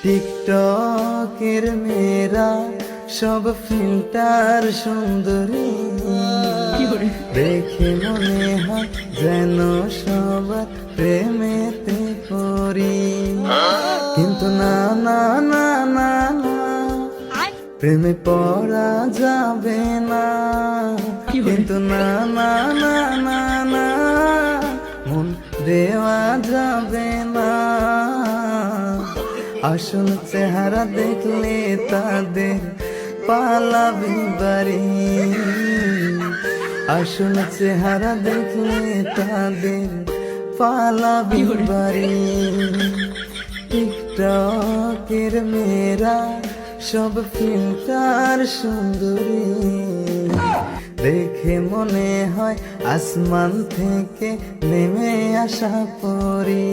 টিকটকের মেয়েরা সব ফিল্টার সুন্দরী, দেখে মনে হয় যেন সবার প্রেমেতে পড়ি। কিন্তু না না না না না, প্রেমে পড়া যাবে না। কিন্তু না না না না না, মন দেওয়া যাবে না। আসল চেহারা দেখলে তাদের পালাবি বাড়ি, আসল চেহারা দেখলে তাদের পালাবি বাড়ি। টিকটকের মেয়েরা সব ফিল্টার সুন্দরী, দেখে মনে হয় আসমান থেকে নেমে আসা পরি।